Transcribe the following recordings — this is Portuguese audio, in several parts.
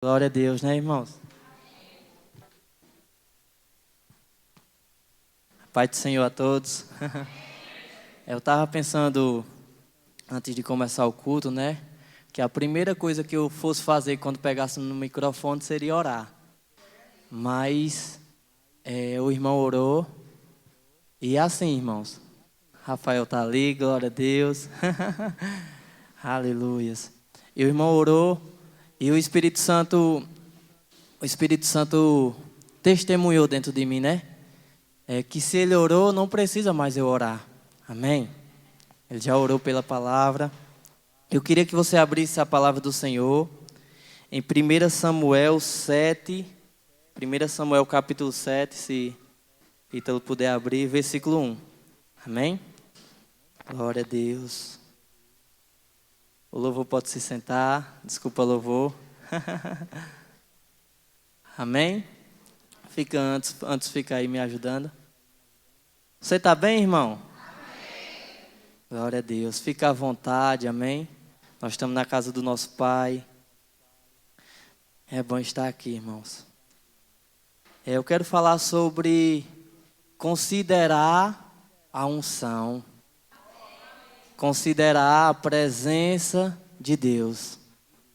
Glória a Deus, né, irmãos? Pai do Senhor a todos. Eu estava pensando, antes de começar o culto, né? Que a primeira coisa que eu fosse fazer quando pegasse no microfone seria orar. Mas o irmão orou. E assim, irmãos. Rafael está ali, glória a Deus. Aleluias. E o irmão orou. E o Espírito Santo testemunhou dentro de mim, né? Que se ele orou, não precisa mais eu orar. Amém? Ele já orou pela palavra. Eu queria que você abrisse a palavra do Senhor em 1 Samuel 7. 1 Samuel capítulo 7, se Ítalo puder abrir, versículo 1. Amém? Glória a Deus. O louvor pode se sentar. Desculpa, louvor. Amém? Fica antes fica aí me ajudando. Você está bem, irmão? Amém. Glória a Deus. Fica à vontade, amém? Nós estamos na casa do nosso Pai. É bom estar aqui, irmãos. Eu quero falar sobre considerar a unção. Considerar a presença de Deus.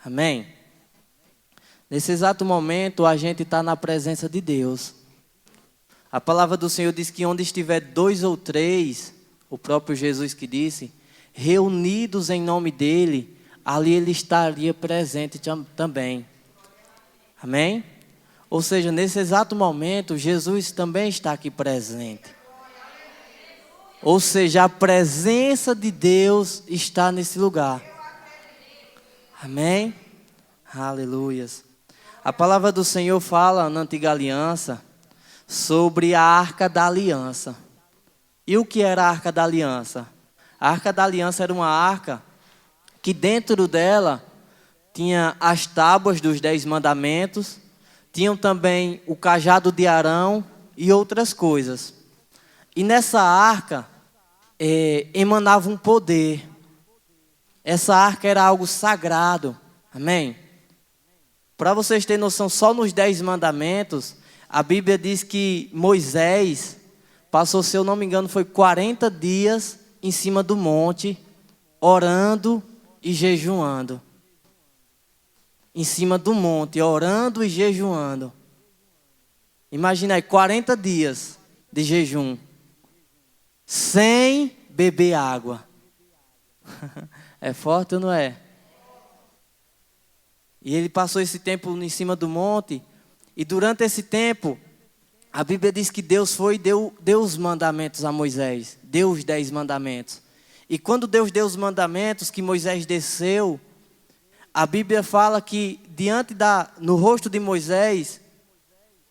Amém? Nesse exato momento, a gente está na presença de Deus. A palavra do Senhor diz que onde estiver 2 ou 3, o próprio Jesus que disse, reunidos em nome dEle, ali Ele estaria presente também. Amém? Ou seja, nesse exato momento, Jesus também está aqui presente. Ou seja, a presença de Deus está nesse lugar. Amém? Aleluias. A palavra do Senhor fala na Antiga Aliança sobre a Arca da Aliança. E o que era a Arca da Aliança? A Arca da Aliança era uma arca que dentro dela tinha as tábuas dos 10 mandamentos, tinham também o cajado de Arão e outras coisas. E nessa arca emanava um poder. Essa arca era algo sagrado. Amém? Para vocês terem noção, só nos 10 mandamentos, a Bíblia diz que Moisés passou, se eu não me engano, foi 40 dias em cima do monte, orando e jejuando. Em cima do monte, orando e jejuando. Imagina aí, 40 dias de jejum, sem beber água. É forte ou não é? E ele passou esse tempo em cima do monte. E durante esse tempo, a Bíblia diz que Deus foi e deu os mandamentos a Moisés. Deu os 10 mandamentos. E quando Deus deu os mandamentos que Moisés desceu, a Bíblia fala que no rosto de Moisés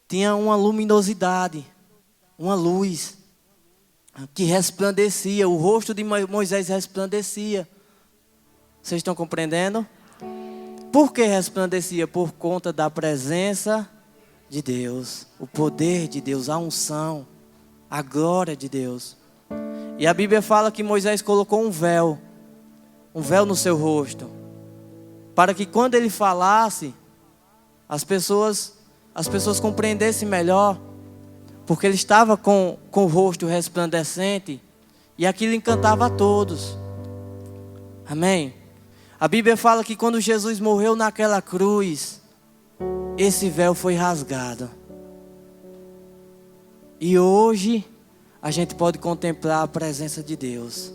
tinha uma luminosidade, uma luz que resplandecia. O rosto de Moisés resplandecia. Vocês estão compreendendo? Por que resplandecia? Por conta da presença de Deus, o poder de Deus, a unção, a glória de Deus. E a Bíblia fala que Moisés colocou um véu no seu rosto, para que quando ele falasse, as pessoas compreendessem melhor, porque ele estava com o rosto resplandecente, e aquilo encantava a todos. Amém? A Bíblia fala que quando Jesus morreu naquela cruz, esse véu foi rasgado. E hoje a gente pode contemplar a presença de Deus.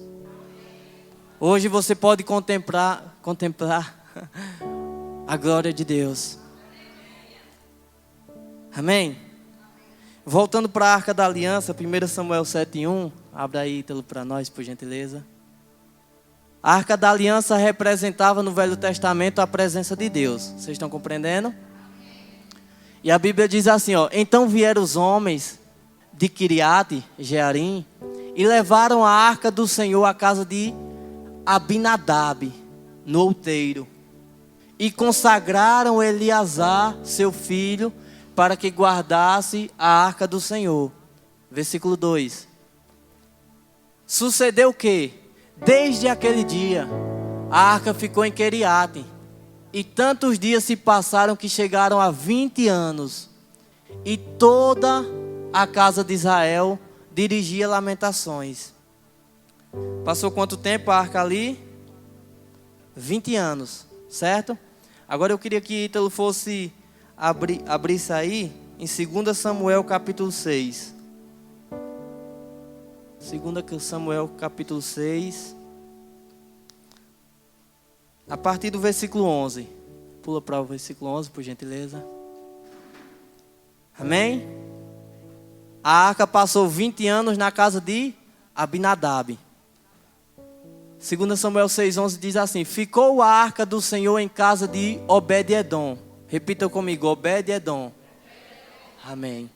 Hoje você pode contemplar a glória de Deus. Amém? Voltando para a Arca da Aliança, 1 Samuel 7:1. Abra aí, Ítalo, para nós, por gentileza. A Arca da Aliança representava no Velho Testamento a presença de Deus. Vocês estão compreendendo? E a Bíblia diz assim, então vieram os homens de Kiriate Jearim e levaram a Arca do Senhor à casa de Abinadab, no outeiro, e consagraram Eleazar, seu filho, para que guardasse a Arca do Senhor. Versículo 2. Sucedeu o quê? Desde aquele dia, a arca ficou em Kiriate. E tantos dias se passaram que chegaram a 20 anos. E toda a casa de Israel dirigia lamentações. Passou quanto tempo a arca ali? 20 anos, certo? Agora eu queria que Ítalo fosse abrisse aí em 2 Samuel capítulo 6. 2 Samuel capítulo 6. A partir do versículo 11. Pula para o versículo 11, por gentileza. Amém? A arca passou 20 anos na casa de Abinadab. 2 Samuel 6,11 diz assim: ficou a arca do Senhor em casa de Obed-edom. Repita comigo, Obed-edom. Amém.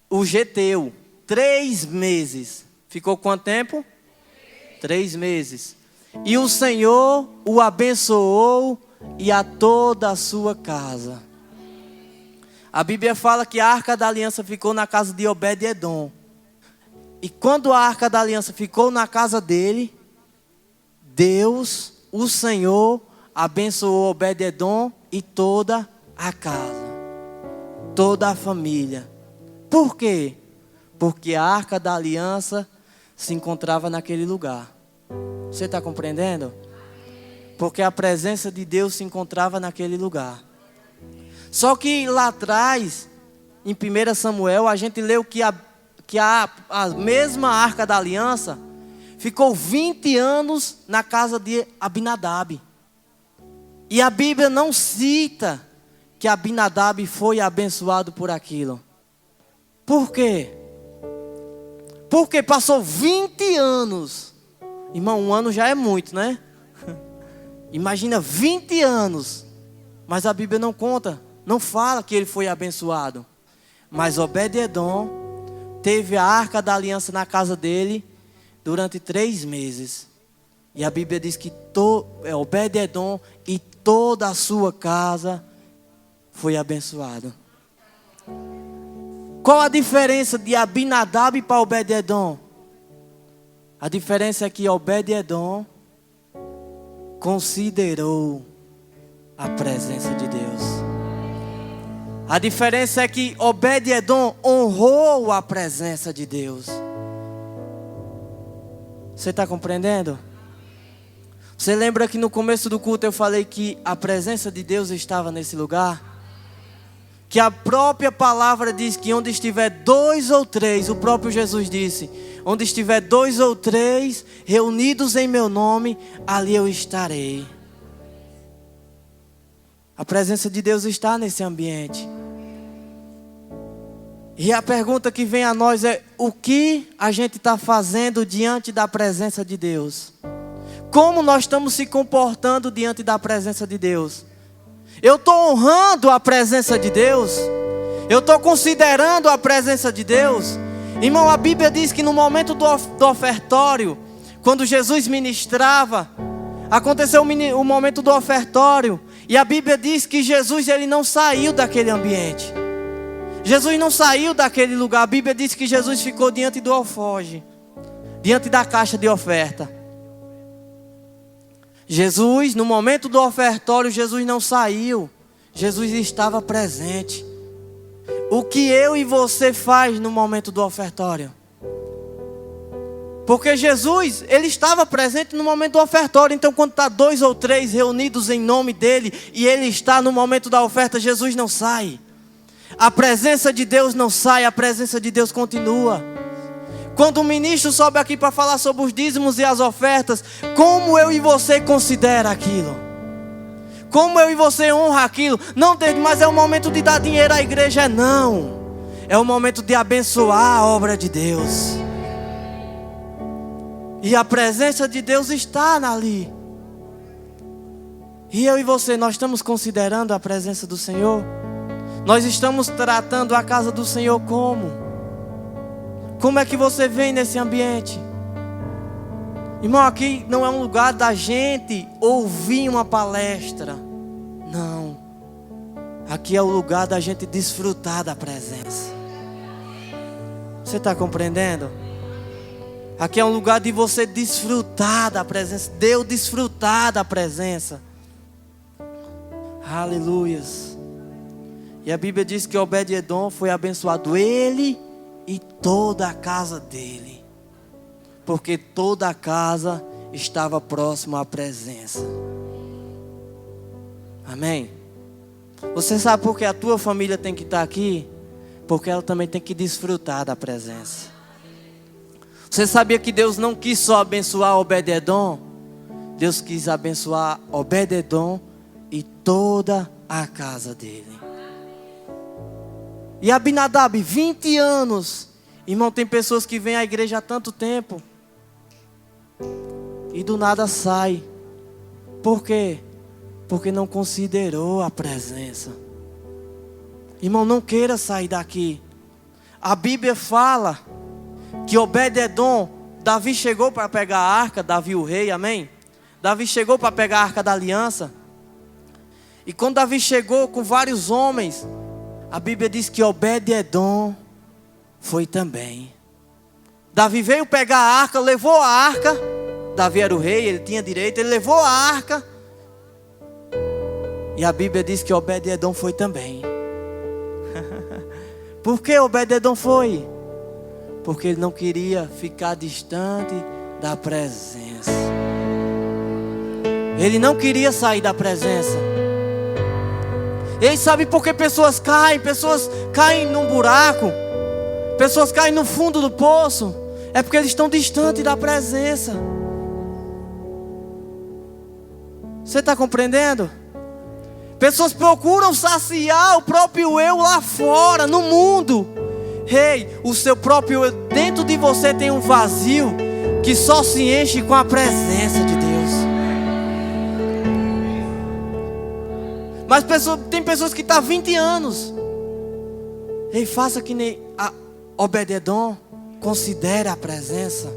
O geteu, 3 meses. Ficou quanto tempo? 3 meses. E o Senhor o abençoou e a toda a sua casa. A Bíblia fala que a arca da aliança ficou na casa de Obed-edom. E quando a arca da aliança ficou na casa dele, Deus, o Senhor, abençoou Obed-edom e toda a casa, toda a família. Por quê? Porque a arca da aliança se encontrava naquele lugar. Você está compreendendo? Porque a presença de Deus se encontrava naquele lugar. Só que lá atrás, em 1 Samuel, a gente leu que a mesma arca da aliança ficou 20 anos na casa de Abinadab. E a Bíblia não cita que Abinadab foi abençoado por aquilo. Por quê? Porque passou 20 anos. Irmão, um ano já é muito, né? Imagina 20 anos. Mas a Bíblia não conta, não fala que ele foi abençoado. Mas Obed-edom teve a arca da aliança na casa dele durante 3 meses. E a Bíblia diz que Obed-edom e toda a sua casa foi abençoado. Qual a diferença de Abinadab para Obed-edom? A diferença é que Obed-edom considerou a presença de Deus. A diferença é que Obed-edom honrou a presença de Deus. Você está compreendendo? Você lembra que no começo do culto eu falei que a presença de Deus estava nesse lugar? Que a própria palavra diz que onde estiver 2 ou 3, o próprio Jesus disse: onde estiver 2 ou 3 reunidos em meu nome, ali eu estarei. A presença de Deus está nesse ambiente. E a pergunta que vem a nós é: o que a gente está fazendo diante da presença de Deus? Como nós estamos se comportando diante da presença de Deus? Eu estou honrando a presença de Deus? Eu estou considerando a presença de Deus? Irmão, a Bíblia diz que no momento do ofertório, quando Jesus ministrava, aconteceu o momento do ofertório. E a Bíblia diz que Jesus, ele não saiu daquele ambiente. Jesus não saiu daquele lugar. A Bíblia diz que Jesus ficou diante do alfoge, diante da caixa de oferta. Jesus, no momento do ofertório, Jesus não saiu. Jesus estava presente. O que eu e você faz no momento do ofertório? Porque Jesus, ele estava presente no momento do ofertório. Então quando está 2 ou 3 reunidos em nome dele, e ele está no momento da oferta, Jesus não sai. A presença de Deus não sai, a presença de Deus continua. Quando o ministro sobe aqui para falar sobre os dízimos e as ofertas, como eu e você considera aquilo? Como eu e você honra aquilo? Não, mas é o momento de dar dinheiro à igreja, não. É o momento de abençoar a obra de Deus. E a presença de Deus está ali. E eu e você, nós estamos considerando a presença do Senhor? Nós estamos tratando a casa do Senhor como? Como é que você vem nesse ambiente? Irmão, aqui não é um lugar da gente ouvir uma palestra. Não. Aqui é o lugar da gente desfrutar da presença. Você está compreendendo? Aqui é um lugar de você desfrutar da presença. De eu desfrutar da presença. Aleluias. E a Bíblia diz que Obed-edom foi abençoado, ele e toda a casa dele, porque toda a casa estava próxima à presença. Amém? Você sabe por que a tua família tem que estar aqui? Porque ela também tem que desfrutar da presença. Você sabia que Deus não quis só abençoar Obed-edom? Deus quis abençoar Obed-edom e toda a casa dele. E Abinadab, 20 anos. Irmão, tem pessoas que vêm à igreja há tanto tempo e do nada sai. Por quê? Porque não considerou a presença. Irmão, não queira sair daqui. A Bíblia fala que Obed-edom, Davi chegou para pegar a arca, Davi o rei, amém? Davi chegou para pegar a arca da aliança. E quando Davi chegou com vários homens, a Bíblia diz que Obed-edom foi também. Davi veio pegar a arca, levou a arca. Davi era o rei, ele tinha direito, ele levou a arca. E a Bíblia diz que Obed-edom foi também. Por que Obed-edom foi? Porque ele não queria ficar distante da presença. Ele não queria sair da presença. E sabe por que pessoas caem num buraco, pessoas caem no fundo do poço? É porque eles estão distantes da presença. Você está compreendendo? Pessoas procuram saciar o próprio eu lá fora, no mundo. Ei, o seu próprio eu, dentro de você tem um vazio que só se enche com a presença de Deus. Mas tem pessoas que estão há 20 anos. Ei, faça que nem Obed-edom, considere a presença.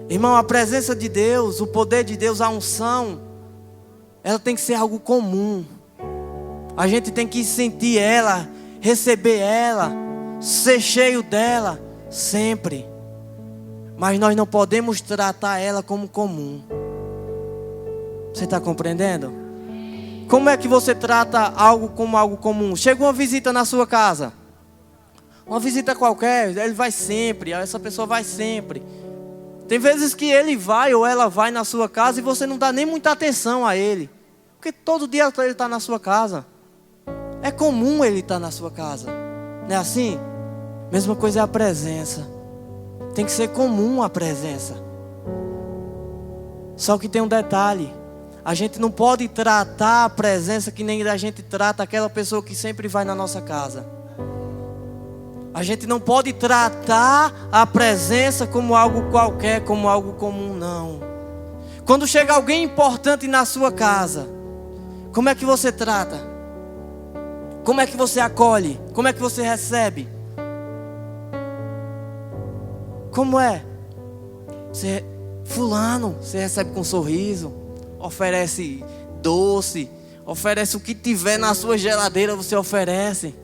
Irmão, a presença de Deus, o poder de Deus, a unção, ela tem que ser algo comum. A gente tem que sentir ela, receber ela, ser cheio dela sempre. Mas nós não podemos tratar ela como comum. Você está compreendendo? Como é que você trata algo como algo comum? Chega uma visita na sua casa, uma visita qualquer, ele vai sempre, essa pessoa vai sempre. Tem vezes que ele vai ou ela vai na sua casa e você não dá nem muita atenção a ele, porque todo dia ele está na sua casa. É comum ele estar na sua casa, não é assim? Mesma coisa é a presença. Tem que ser comum a presença. Só que tem um detalhe: a gente não pode tratar a presença que nem a gente trata aquela pessoa que sempre vai na nossa casa. A gente não pode tratar a presença como algo qualquer, como algo comum, não. Quando chega alguém importante na sua casa, como é que você trata? Como é que você acolhe? Como é que você recebe? Como é? Fulano, você recebe com um sorriso, oferece doce, oferece o que tiver na sua geladeira, você oferece.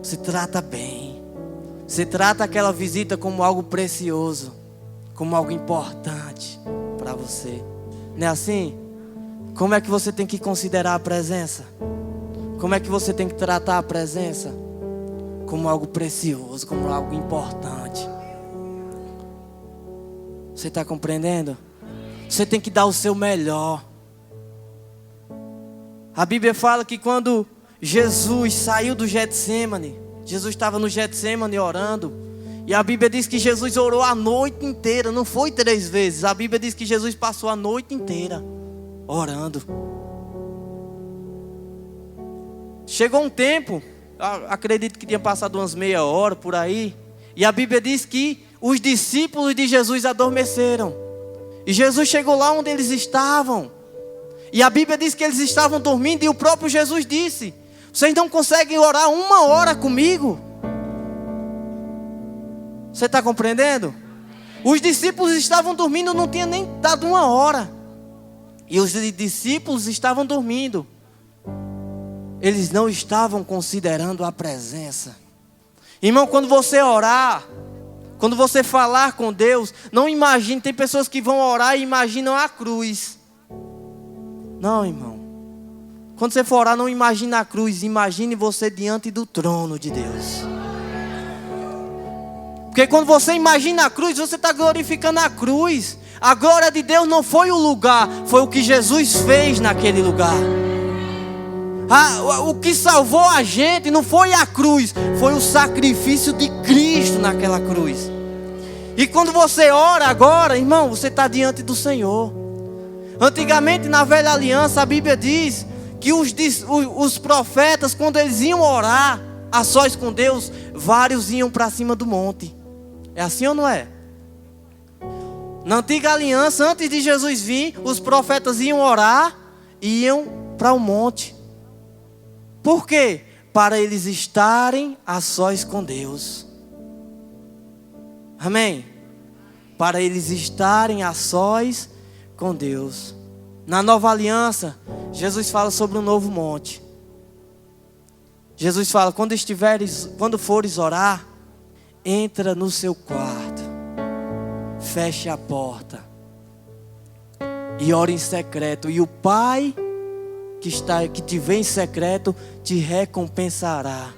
Você trata bem. Você trata aquela visita como algo precioso, como algo importante para você. Não é assim? Como é que você tem que considerar a presença? Como é que você tem que tratar a presença? Como algo precioso, como algo importante. Você está compreendendo? Você tem que dar o seu melhor. A Bíblia fala que quando Jesus saiu do Getsêmani, Jesus estava no Getsêmani orando. E a Bíblia diz que Jesus orou a noite inteira. Não foi 3 vezes. A Bíblia diz que Jesus passou a noite inteira orando. Chegou um tempo, acredito que tinha passado umas meia hora por aí, e a Bíblia diz que os discípulos de Jesus adormeceram. E Jesus chegou lá onde eles estavam. E a Bíblia diz que eles estavam dormindo. E o próprio Jesus disse: vocês não conseguem orar 1 hora comigo? Você está compreendendo? Os discípulos estavam dormindo, não tinha nem dado 1 hora. E os discípulos estavam dormindo. Eles não estavam considerando a presença. Irmão, quando você orar, quando você falar com Deus, não imagine, tem pessoas que vão orar e imaginam a cruz. Não, irmão. Quando você for orar, não imagine a cruz. Imagine você diante do trono de Deus. Porque quando você imagina a cruz, você está glorificando a cruz. A glória de Deus não foi o lugar, foi o que Jesus fez naquele lugar. O que salvou a gente não foi a cruz, foi o sacrifício de Cristo naquela cruz. E quando você ora agora, irmão, você está diante do Senhor. Antigamente na velha aliança a Bíblia diz que os profetas, quando eles iam orar a sós com Deus, vários iam para cima do monte. É assim ou não é? Na antiga aliança, antes de Jesus vir, os profetas iam orar e iam para o monte. Por quê? Para eles estarem a sós com Deus. Amém? Para eles estarem a sós com Deus. Na nova aliança, Jesus fala sobre um novo monte. Jesus fala, quando fores orar, entra no seu quarto, feche a porta e ore em secreto, e o Pai que te vê em secreto te recompensará.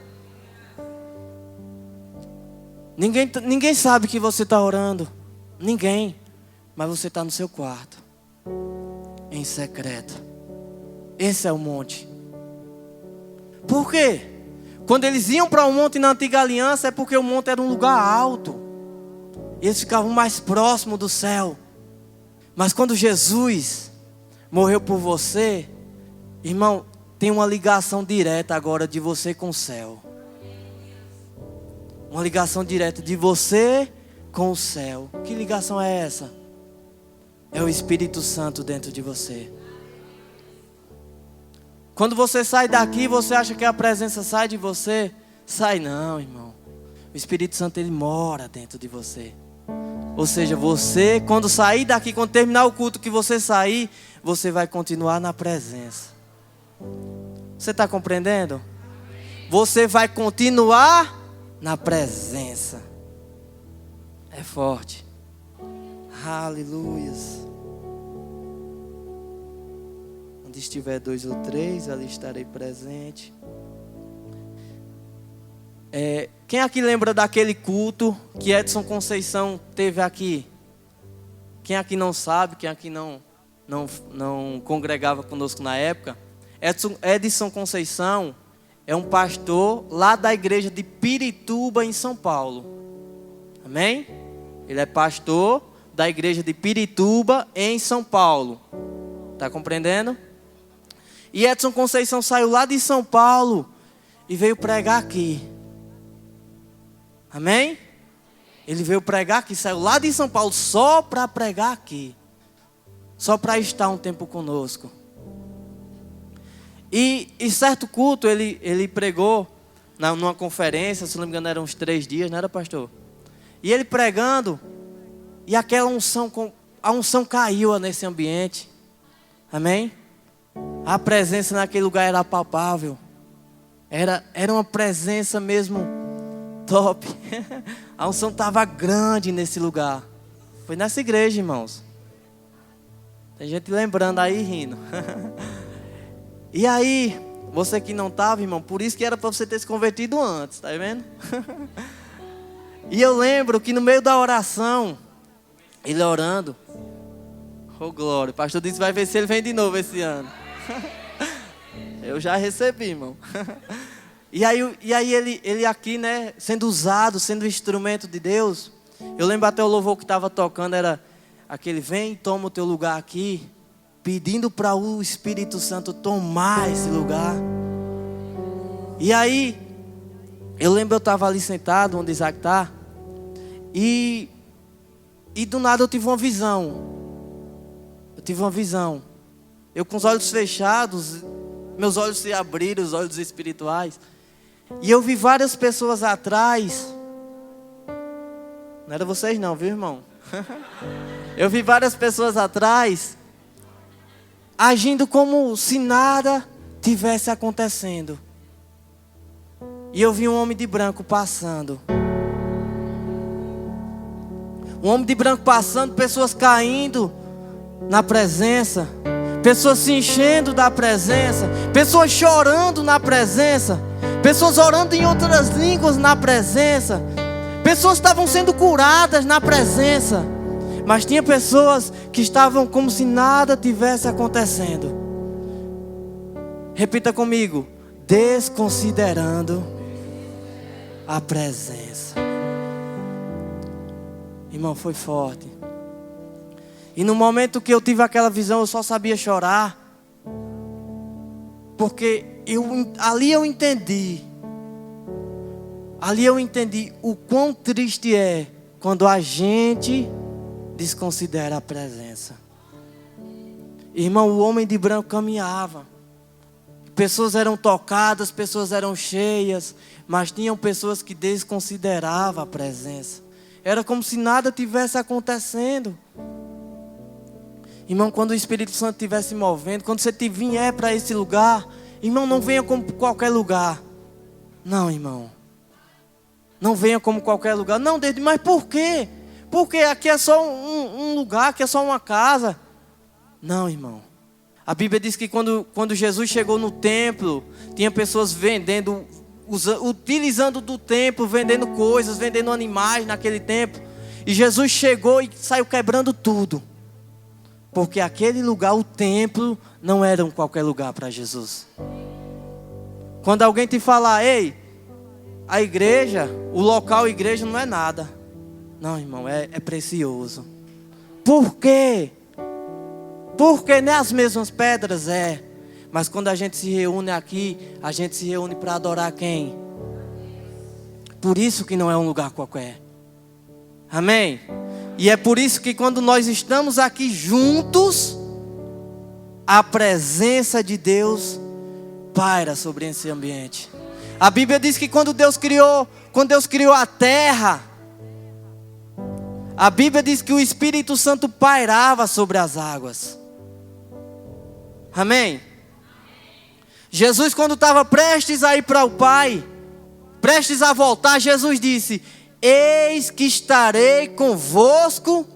Ninguém sabe que você está orando, ninguém, mas você está no seu quarto, em secreto. Esse é o monte. Por quê? Quando eles iam para o monte na antiga aliança, é porque o monte era um lugar alto. Eles ficavam mais próximos do céu. Mas quando Jesus morreu por você, irmão, tem uma ligação direta agora de você com o céu. Uma ligação direta de você com o céu. Que ligação é essa? É o Espírito Santo dentro de você. Quando você sai daqui, você acha que a presença sai de você? Sai não, irmão. O Espírito Santo, ele mora dentro de você. Ou seja, você, quando sair daqui, quando terminar o culto, que você sair, você vai continuar na presença. Você está compreendendo? Você vai continuar na presença. É forte. Aleluias. Onde estiver 2 ou 3, ali estarei presente. Quem aqui lembra daquele culto que Edson Conceição teve aqui? Quem aqui não sabe, quem aqui não congregava conosco na época? Edson Conceição é um pastor lá da igreja de Pirituba, em São Paulo. Amém? Ele é pastor da igreja de Pirituba, em São Paulo. Está compreendendo? E Edson Conceição saiu lá de São Paulo e veio pregar aqui. Amém? Ele veio pregar aqui, saiu lá de São Paulo só para pregar aqui. Só para estar um tempo conosco. E em certo culto ele pregou numa conferência, se não me engano eram uns 3 dias, não era, pastor? E ele pregando, e aquela a unção caiu nesse ambiente. Amém? A presença naquele lugar era palpável. Era uma presença mesmo top. A unção estava grande nesse lugar. Foi nessa igreja, irmãos. Tem gente lembrando aí, rindo. E aí, você que não estava, irmão, por isso que era para você ter se convertido antes, tá vendo? E eu lembro que no meio da oração, ele orando, oh glória, o pastor disse, vai ver se ele vem de novo esse ano. Eu já recebi, irmão. E aí ele aqui, né, sendo usado, sendo instrumento de Deus. Eu lembro até o louvor que estava tocando, era aquele, vem e toma o teu lugar aqui, pedindo para o Espírito Santo tomar esse lugar. E aí, eu lembro eu estava ali sentado, onde Isaac está, e do nada eu tive uma visão. Eu com os olhos fechados, meus olhos se abriram, os olhos espirituais. E eu vi várias pessoas atrás. Não era vocês não, viu, irmão? Eu vi várias pessoas atrás, agindo como se nada tivesse acontecendo. E eu vi um homem de branco passando. Um homem de branco passando, pessoas caindo na presença, pessoas se enchendo da presença, pessoas chorando na presença, pessoas orando em outras línguas na presença, pessoas estavam sendo curadas na presença, mas tinha pessoas que estavam como se nada tivesse acontecendo. Repita comigo: desconsiderando a presença. Irmão, foi forte. E no momento que eu tive aquela visão, eu só sabia chorar, porque ali eu entendi o quão triste é quando a gente desconsidera a presença. Irmão, o homem de branco caminhava, pessoas eram tocadas, pessoas eram cheias, mas tinham pessoas que desconsideravam a presença. Era como se nada tivesse acontecendo. Irmão, quando o Espírito Santo estiver se movendo, quando você vier para esse lugar, irmão, não venha como qualquer lugar. Não, irmão. Não venha como qualquer lugar. Não, Deus, mas por quê? Porque aqui é só um lugar, aqui é só uma casa. Não, irmão. A Bíblia diz que quando Jesus chegou no templo, tinha pessoas vendendo, utilizando do templo, vendendo coisas, vendendo animais naquele templo. E Jesus chegou e saiu quebrando tudo. Porque aquele lugar, o templo, não era qualquer lugar para Jesus. Quando alguém te falar: ei, a igreja, o local igreja não é nada. Não, irmão, é precioso. Por quê? Porque nem as mesmas pedras é. Mas quando a gente se reúne aqui, a gente se reúne para adorar quem? Por isso que não é um lugar qualquer. Amém? E é por isso que quando nós estamos aqui juntos, a presença de Deus paira sobre esse ambiente. A Bíblia diz que quando Deus criou a terra, a Bíblia diz que o Espírito Santo pairava sobre as águas. Amém? Jesus, quando estava prestes a ir para o Pai, prestes a voltar, Jesus disse: eis que estarei convosco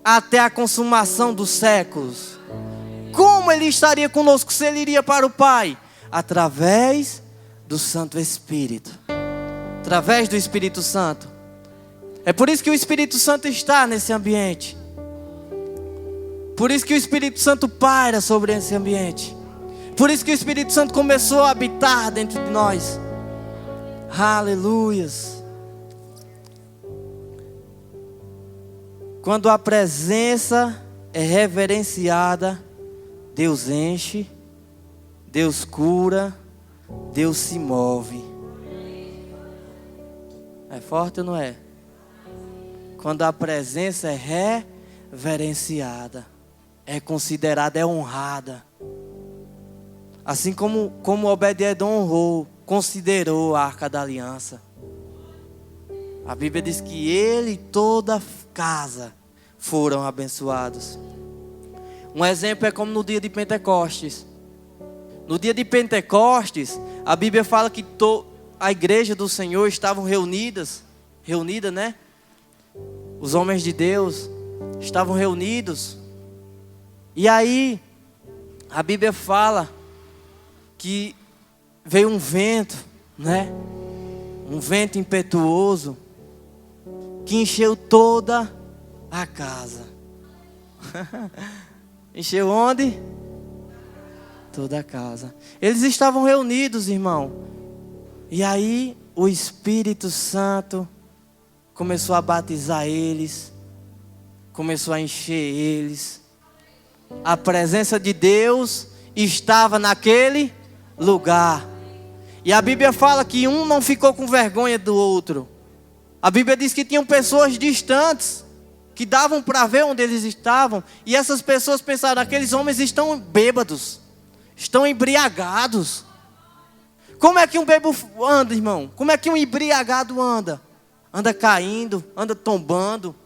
até a consumação dos séculos. Como Ele estaria conosco se Ele iria para o Pai? Através do Santo Espírito. Através do Espírito Santo. É por isso que o Espírito Santo está nesse ambiente. Por isso que o Espírito Santo paira sobre esse ambiente. Por isso que o Espírito Santo começou a habitar dentro de nós. Aleluias. Quando a presença é reverenciada, Deus enche, Deus cura, Deus se move. É forte ou não é? Quando a presença é reverenciada, é considerada, é honrada. Assim como Obed-edom honrou, considerou a Arca da Aliança. A Bíblia diz que ele e toda a casa foram abençoados. Um exemplo é como no dia de Pentecostes. No dia de Pentecostes, a Bíblia fala que a igreja do Senhor estavam reunida, né? Os homens de Deus estavam reunidos. E aí, a Bíblia fala que veio um vento, né? Um vento impetuoso que encheu toda a casa. Encheu onde? Toda a casa. Eles estavam reunidos, irmão. E aí o Espírito Santo começou a batizar eles, começou a encher eles. A presença de Deus estava naquele lugar. E a Bíblia fala que um não ficou com vergonha do outro. A Bíblia diz que tinham pessoas distantes que davam para ver onde eles estavam. E essas pessoas pensaram: aqueles homens estão bêbados, estão embriagados. Como é que um bêbado anda, irmão? Como é que um embriagado anda? Anda caindo, anda tombando.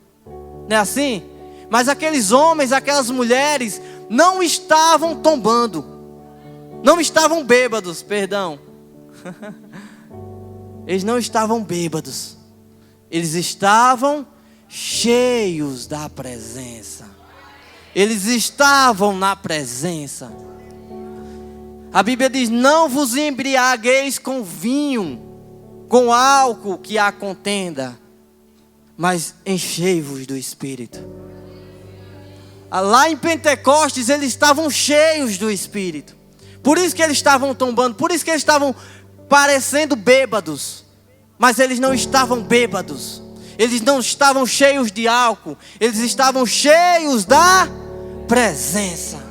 Não é assim? Mas aqueles homens, aquelas mulheres não estavam tombando. Não estavam bêbados, perdão. Eles não estavam bêbados. Eles estavam cheios da presença. Eles estavam na presença. A Bíblia diz: não vos embriagueis com vinho, com álcool que há contenda, mas enchei-vos do Espírito. Lá em Pentecostes eles estavam cheios do Espírito. Por isso que eles estavam tombando, por isso que eles estavam parecendo bêbados. Mas eles não estavam bêbados. Eles não estavam cheios de álcool. Eles estavam cheios da presença.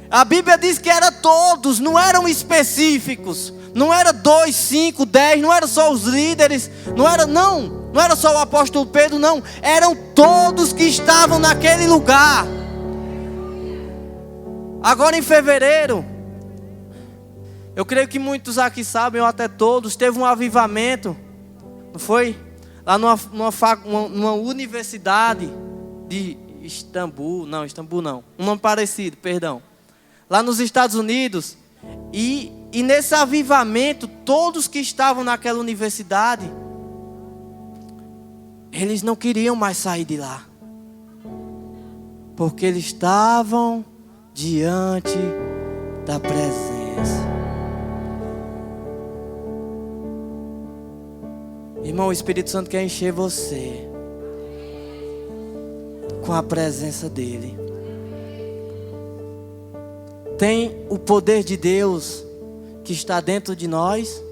A Bíblia diz que era todos, não eram específicos. Não era 2, 5, 10, não eram só os líderes. Não era só o apóstolo Pedro, não. Eram todos que estavam naquele lugar. Agora em fevereiro, eu creio que muitos aqui sabem, ou até todos, teve um avivamento, não foi? Lá numa universidade de Istambul, não, um nome parecido, perdão. Lá nos Estados Unidos, e nesse avivamento, todos que estavam naquela universidade, eles não queriam mais sair de lá, porque eles estavam diante da presença. Irmão, o Espírito Santo quer encher você com a presença dele. Tem o poder de Deus que está dentro de nós,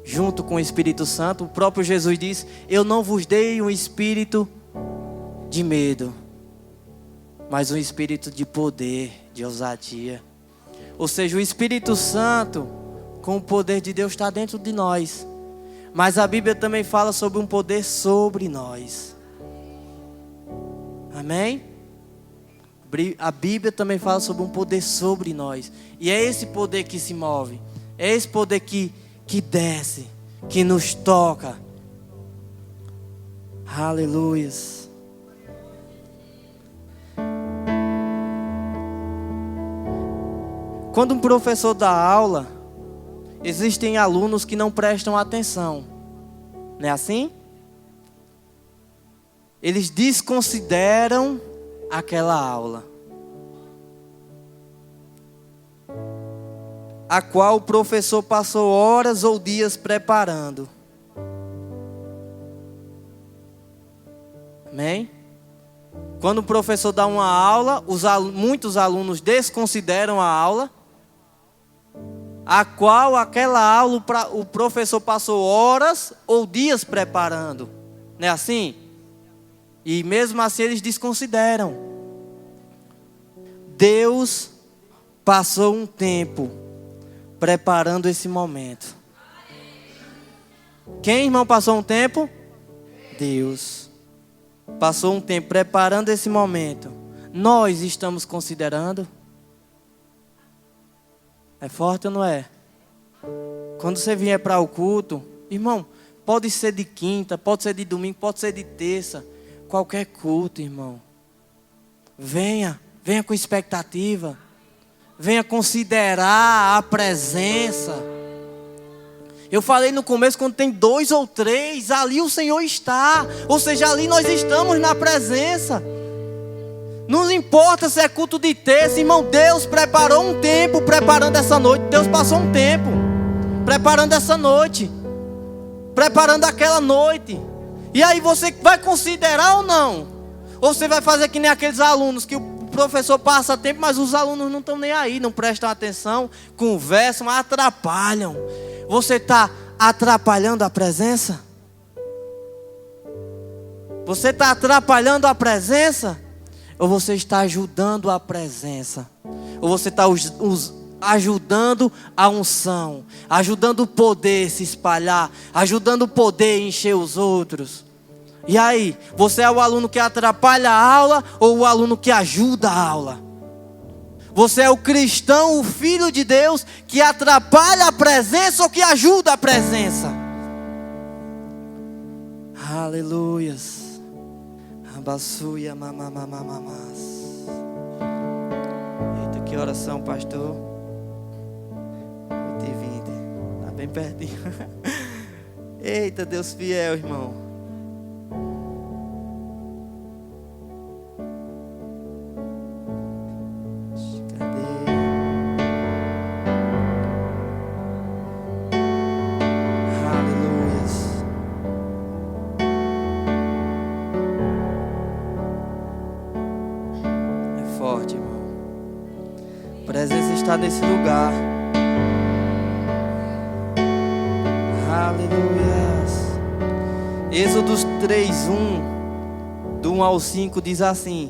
junto com o Espírito Santo. O próprio Jesus diz: eu não vos dei um espírito de medo, mas um espírito de poder, de ousadia. Ou seja, o Espírito Santo, com o poder de Deus, está dentro de nós. Mas a Bíblia também fala sobre um poder sobre nós. Amém? A Bíblia também fala sobre um poder sobre nós. E é esse poder que se move. É esse poder que desce, que nos toca. Aleluias. Quando um professor dá aula, existem alunos que não prestam atenção. Não é assim? Eles desconsideram aquela aula, a qual o professor passou horas ou dias preparando. Amém? Quando o professor dá uma aula, muitos alunos desconsideram a aula, a qual aquela aula o professor passou horas ou dias preparando. Não é assim? E mesmo assim eles desconsideram. Deus passou um tempo preparando esse momento. Quem, irmão, passou um tempo? Deus. Passou um tempo preparando esse momento. Nós estamos considerando? É forte ou não é? Quando você vier para o culto, irmão, pode ser de quinta, pode ser de domingo, pode ser de terça. Qualquer culto, irmão. Venha com expectativa. Venha considerar a presença. Eu falei no começo, quando tem 2 ou 3, ali o Senhor está. Ou seja, ali nós estamos na presença. Não importa se é culto de terça, irmão. Deus preparou um tempo preparando essa noite. Deus passou um tempo preparando essa noite, preparando aquela noite. E aí você vai considerar ou não? Ou você vai fazer que nem aqueles alunos que o professor passa tempo, mas os alunos não estão nem aí, não prestam atenção, conversam, atrapalham. Você está atrapalhando a presença? Você está atrapalhando a presença? Ou você está ajudando a presença? Ou você está ajudando a unção, ajudando o poder se espalhar, ajudando o poder encher os outros? E aí, você é o aluno que atrapalha a aula ou o aluno que ajuda a aula? Você é o cristão, o filho de Deus, que atrapalha a presença ou que ajuda a presença? Aleluias. Abassuia mamamamamamás. Eita, que oração, pastor. 8h20. Tá bem pertinho. Eita, Deus fiel, irmão. está nesse lugar. Aleluia. Êxodo 3:1, do 1 ao 5, diz assim: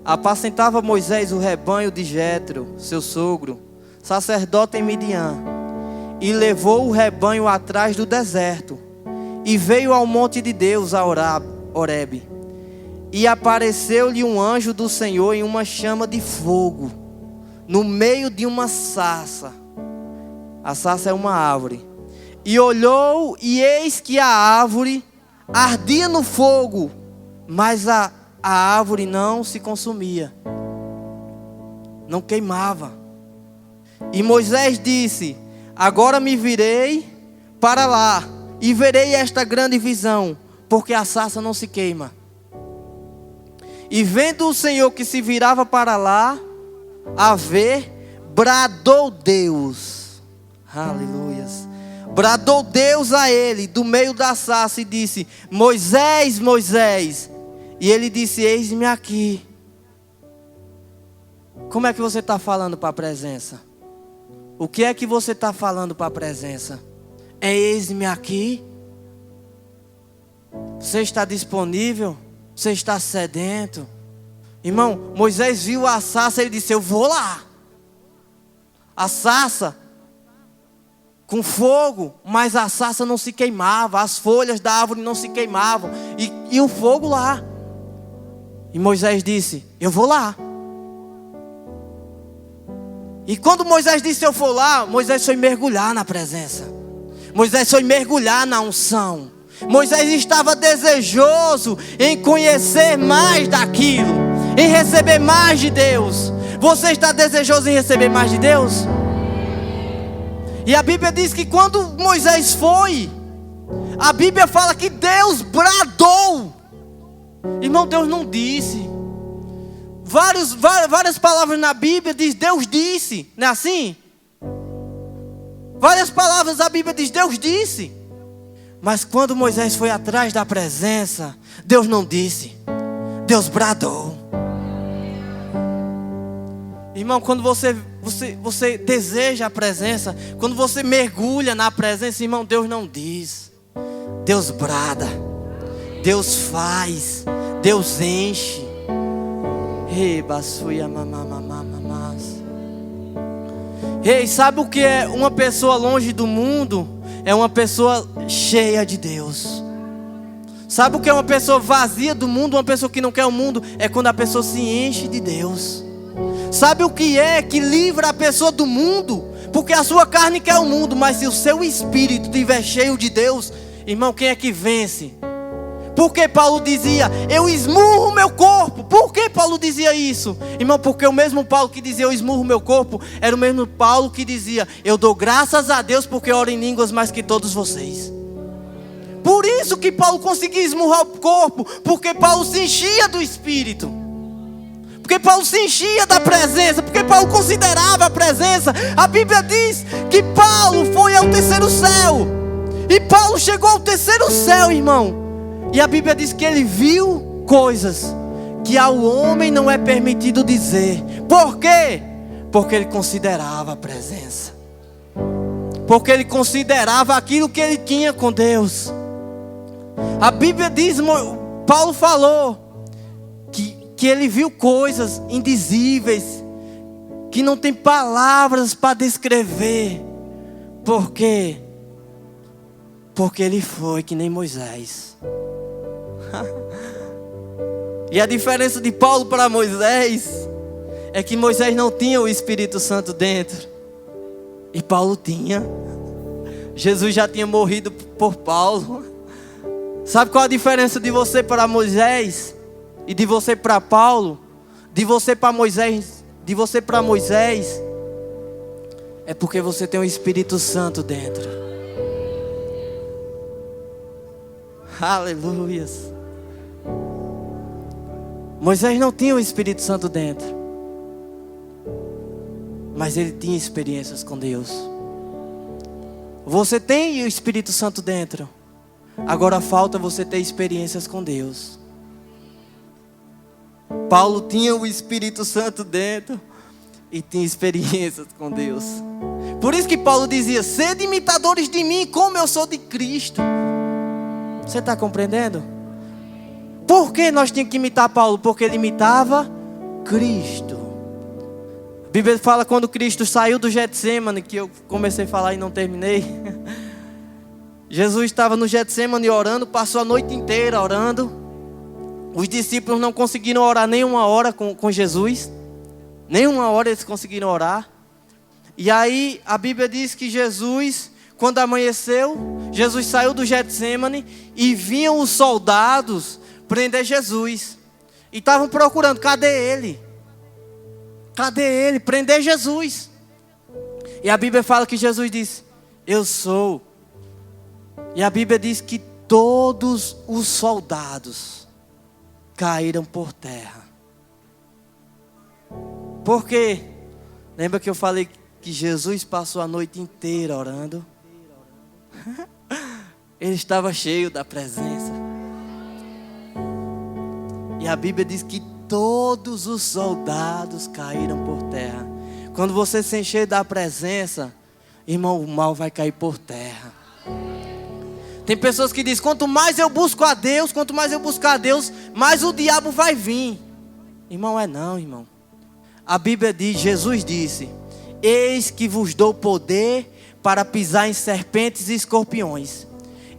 apacentava Moisés o rebanho de Jetro, seu sogro, sacerdote em Midian, e levou o rebanho atrás do deserto, e veio ao monte de Deus, a Horebe. E apareceu-lhe um anjo do Senhor em uma chama de fogo, no meio de uma sarça. A sarça é uma árvore. E olhou, e eis que a árvore ardia no fogo, mas a árvore não se consumia, não queimava. E Moisés disse: agora me virei para lá, e verei esta grande visão, porque a sarça não se queima. E vendo o Senhor que se virava para lá, a ver, bradou Deus. Aleluias. Bradou Deus a ele, do meio da sarça, e disse: Moisés, Moisés. E ele disse: eis-me aqui. Como é que você está falando para a presença? O que é que você está falando para a presença? É eis-me aqui? Você está disponível? Você está sedento? Irmão, Moisés viu a sarça e ele disse: eu vou lá. A sarça com fogo, mas a sarça não se queimava, as folhas da árvore não se queimavam, e o fogo lá. E Moisés disse: eu vou lá. E quando Moisés disse: eu vou lá, Moisés foi mergulhar na presença. Moisés foi mergulhar na unção. Moisés estava desejoso em conhecer mais daquilo, em receber mais de Deus. Você está desejoso em receber mais de Deus? E a Bíblia diz que quando Moisés foi, a Bíblia fala que Deus bradou. Irmão, Deus não disse. Várias palavras na Bíblia diz Deus disse, não é assim? Várias palavras a Bíblia diz Deus disse. Mas quando Moisés foi atrás da presença, Deus não disse, Deus bradou. Irmão, quando você deseja a presença, quando você mergulha na presença, irmão, Deus não diz, Deus brada, Deus faz, Deus enche. Ei, sabe o que é uma pessoa longe do mundo? É uma pessoa cheia de Deus. Sabe o que é uma pessoa vazia do mundo? Uma pessoa que não quer o mundo? É quando a pessoa se enche de Deus. Sabe o que é que livra a pessoa do mundo? Porque a sua carne quer o mundo, mas se o seu espírito estiver cheio de Deus, irmão, quem é que vence? Porque Paulo dizia: eu esmurro meu corpo. Por que Paulo dizia isso? Irmão, porque o mesmo Paulo que dizia eu esmurro meu corpo, era o mesmo Paulo que dizia: eu dou graças a Deus porque oro em línguas mais que todos vocês. Por isso que Paulo conseguia esmurrar o corpo, porque Paulo se enchia do Espírito, porque Paulo se enchia da presença, porque Paulo considerava a presença. A Bíblia diz que Paulo foi ao terceiro céu, e Paulo chegou ao terceiro céu, irmão. E a Bíblia diz que ele viu coisas que ao homem não é permitido dizer. Por quê? Porque ele considerava a presença, porque ele considerava aquilo que ele tinha com Deus. A Bíblia diz, Paulo falou que ele viu coisas indizíveis, que não tem palavras para descrever. Por quê? Porque ele foi que nem Moisés. E a diferença de Paulo para Moisés é que Moisés não tinha o Espírito Santo dentro, e Paulo tinha. Jesus já tinha morrido por Paulo. Sabe qual a diferença de você para Moisés e de você para Paulo? De você para Moisés, de você para Moisés, é porque você tem o Espírito Santo dentro. Aleluias. Moisés não tinha o Espírito Santo dentro, mas ele tinha experiências com Deus. Você tem o Espírito Santo dentro, agora falta você ter experiências com Deus. Paulo tinha o Espírito Santo dentro, e tinha experiências com Deus. Por isso que Paulo dizia: sede imitadores de mim, como eu sou de Cristo. Você está compreendendo? Por que nós tínhamos que imitar Paulo? Porque ele imitava Cristo. A Bíblia fala quando Cristo saiu do Getsêmani, que eu comecei a falar e não terminei. Jesus estava no Getsêmani orando, passou a noite inteira orando. Os discípulos não conseguiram orar nem uma hora com Jesus. Nem uma hora eles conseguiram orar. E aí a Bíblia diz que Jesus, quando amanheceu, Jesus saiu do Getsêmani e vinham os soldados prender Jesus. E estavam procurando: cadê ele? Cadê ele? Prender Jesus. E a Bíblia fala que Jesus disse: eu sou. E a Bíblia diz que todos os soldados caíram por terra. Por quê? Lembra que eu falei que Jesus passou a noite inteira orando? Ele estava cheio da presença. E a Bíblia diz que todos os soldados caíram por terra. Quando você se encher da presença, irmão, o mal vai cair por terra. Tem pessoas que dizem: quanto mais eu busco a Deus, quanto mais eu buscar a Deus, mais o diabo vai vir. Irmão, não, irmão. A Bíblia diz, Jesus disse: eis que vos dou poder para pisar em serpentes e escorpiões,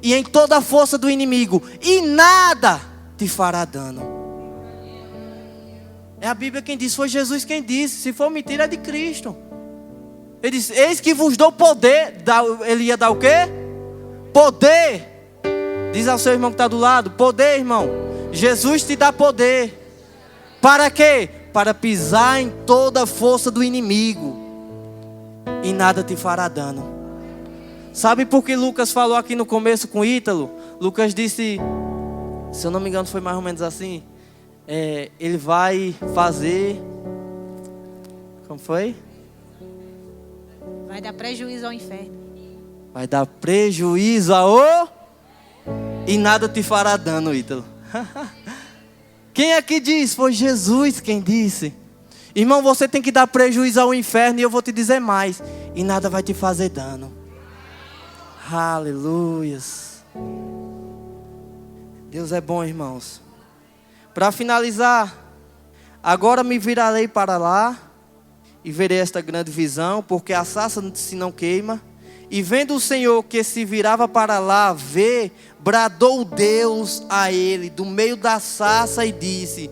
e em toda a força do inimigo, e nada te fará dano. É a Bíblia quem disse, foi Jesus quem disse. Se for mentira, é de Cristo. Ele disse: eis que vos dou poder. Ele ia dar o quê? Poder. Diz ao seu irmão que está do lado: poder, irmão. Jesus te dá poder. Para quê? Para pisar em toda a força do inimigo, e nada te fará dano. Sabe por que Lucas falou aqui no começo com Ítalo? Lucas disse, se eu não me engano foi mais ou menos assim, ele vai fazer, como foi? Vai dar prejuízo ao inferno. Vai dar prejuízo ao... E nada te fará dano, Ítalo. Quem é que diz? Foi Jesus quem disse. Irmão, você tem que dar prejuízo ao inferno, e eu vou te dizer mais: e nada vai te fazer dano. Aleluias. Deus é bom, irmãos. Para finalizar, agora me virarei para lá e verei esta grande visão, porque a sarça se não queima. E vendo o Senhor que se virava para lá ver, bradou Deus a ele do meio da sarça e disse: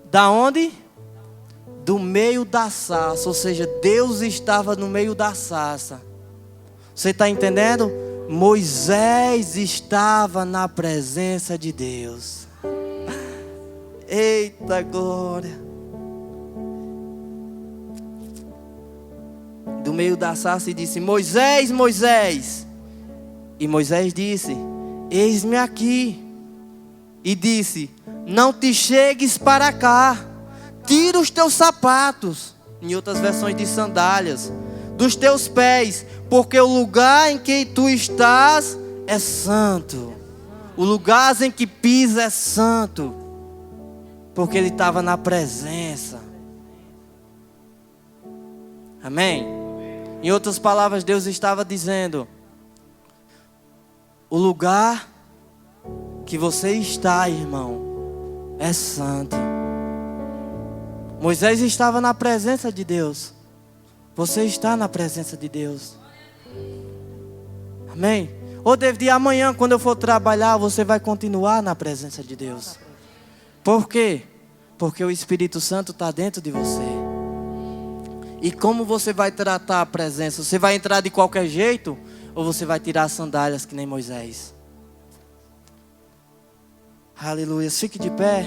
da onde? Do meio da sarça. Ou seja, Deus estava no meio da sarça. Você está entendendo? Moisés estava na presença de Deus. Eita glória. Do meio da sarça e disse: Moisés, Moisés. E Moisés disse: eis-me aqui. E disse: não te chegues para cá, tira os teus sapatos, em outras versões de sandálias, dos teus pés, porque o lugar em que tu estás é santo. O lugar em que pisa é santo. Porque ele estava na presença. Amém? Em outras palavras, Deus estava dizendo: o lugar que você está, irmão, é santo. Moisés estava na presença de Deus. Você está na presença de Deus. Amém? Ô David, amanhã quando eu for trabalhar, você vai continuar na presença de Deus. Por quê? Porque o Espírito Santo está dentro de você. E como você vai tratar a presença? Você vai entrar de qualquer jeito? Ou você vai tirar as sandálias que nem Moisés? Aleluia. Fique de pé.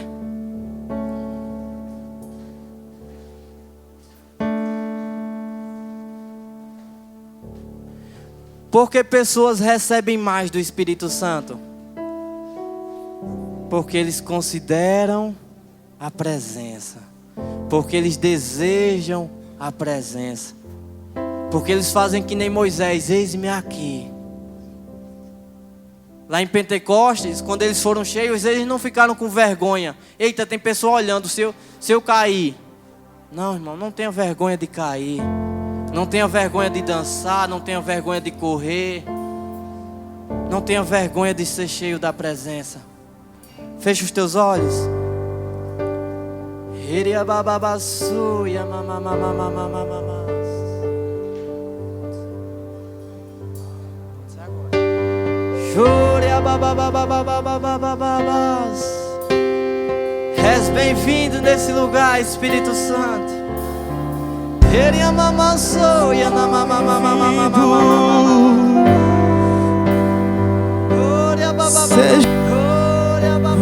Porque pessoas recebem mais do Espírito Santo? Porque eles consideram a presença. Porque eles desejam a presença. Porque eles fazem que nem Moisés: eis-me aqui. Lá em Pentecostes, quando eles foram cheios, eles não ficaram com vergonha. Eita, tem pessoa olhando, se eu cair, Não, irmão, não tenha vergonha de cair. Não tenha vergonha de dançar. Não tenha vergonha de correr. Não tenha vergonha de ser cheio da presença. Fecha os teus olhos. És bem-vindo nesse lugar, Espírito Santo.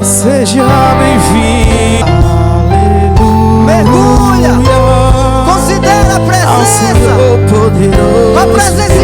Seja bem-vindo. Mergulha. Considera a presença. A presença